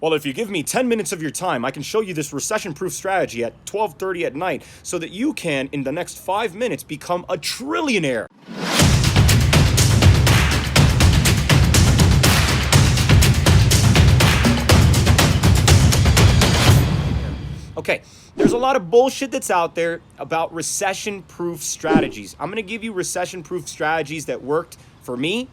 well, if you give me 10 minutes of your time, I can show you this recession-proof strategy at 12:30 at night so that you can, in the next 5 minutes, become a trillionaire. Okay, there's a lot of bullshit that's out there about recession-proof strategies. I'm going to give you recession-proof strategies that worked for me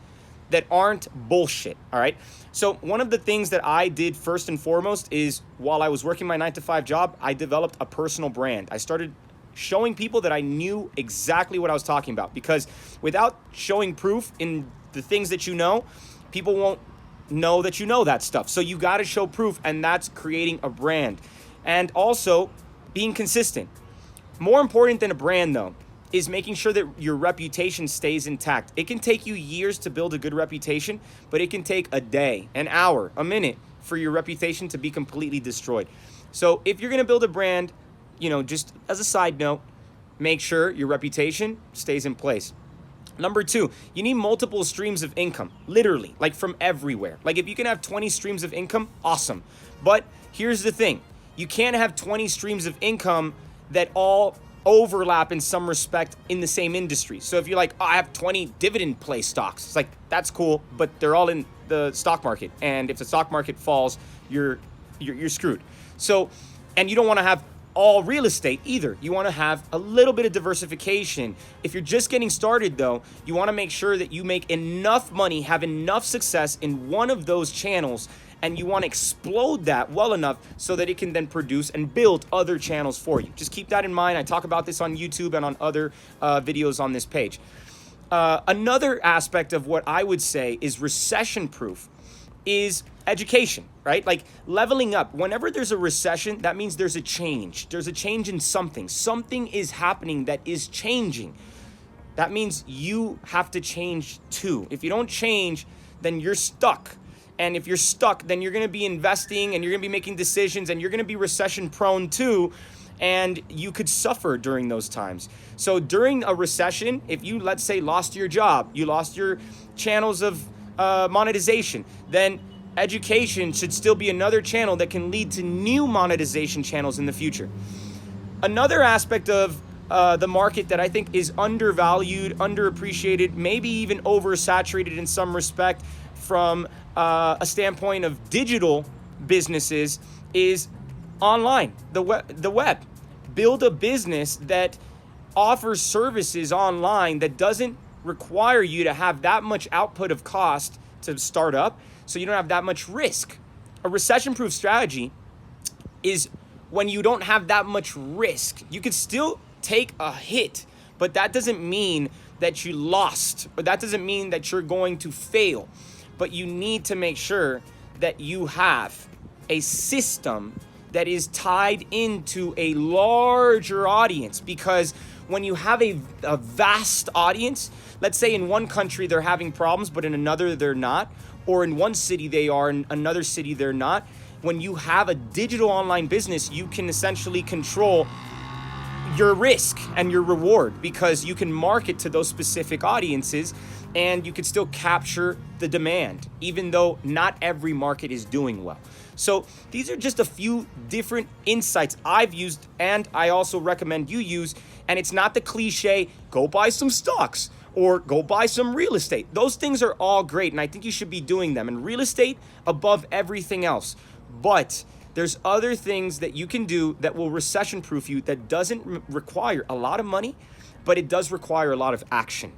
that aren't bullshit, all right? So one of the things that I did first and foremost is while I was working my 9-to-5 job, I developed a personal brand. I started showing people that I knew exactly what I was talking about, because without showing proof in the things that you know, people won't know that you know that stuff. So you got to show proof, and that's creating a brand. And also being consistent. More important than a brand, though, is making sure that your reputation stays intact. It can take you years to build a good reputation, but it can take a day, an hour, a minute for your reputation to be completely destroyed. So if you're going to build a brand, just as a side note, make sure your reputation stays in place. Number 2, you need multiple streams of income, literally, like from everywhere. Like if you can have 20 streams of income, awesome. But here's the thing. You can't have 20 streams of income that all overlap in some respect in the same industry. So if you're like, I have 20 dividend play stocks, it's like, that's cool, but they're all in the stock market. And if the stock market falls, you're screwed. So, and you don't want to have all real estate either. You want to have a little bit of diversification. If you're just getting started though, you want to make sure that you make enough money, have enough success in one of those channels, and you want to explode that well enough so that it can then produce and build other channels for you. Just keep that in mind. I talk about this on YouTube and on other videos on this page. Another aspect of what I would say is recession-proof is education, right? Like leveling up. Whenever there's a recession, that means there's a change. There's a change in something. Something is happening that is changing. That means you have to change too. If you don't change, then you're stuck. And if you're stuck, then you're going to be investing and you're going to be making decisions and you're going to be recession prone too. And you could suffer during those times. So during a recession, if you, let's say, lost your job, you lost your channels of monetization, then education should still be another channel that can lead to new monetization channels in the future. Another aspect of the market that I think is undervalued, underappreciated, maybe even oversaturated in some respect from a standpoint of digital businesses is online, the web. Build a business that offers services online that doesn't require you to have that much output of cost to start up, so you don't have that much risk. A recession-proof strategy is when you don't have that much risk. You could still take a hit, but that doesn't mean that you lost, or that doesn't mean that you're going to fail. But you need to make sure that you have a system that is tied into a larger audience, because when you have a vast audience, let's say in one country they're having problems, but in another they're not, or in one city they are, in another city they're not. When you have a digital online business, you can essentially control your risk and your reward, because you can market to those specific audiences and you can still capture the demand, even though not every market is doing well. So these are just a few different insights I've used, and I also recommend you use. And it's not the cliche, go buy some stocks or go buy some real estate. Those things are all great, and I think you should be doing them. And real estate above everything else. But there's other things that you can do that will recession-proof you that doesn't require a lot of money, but it does require a lot of action.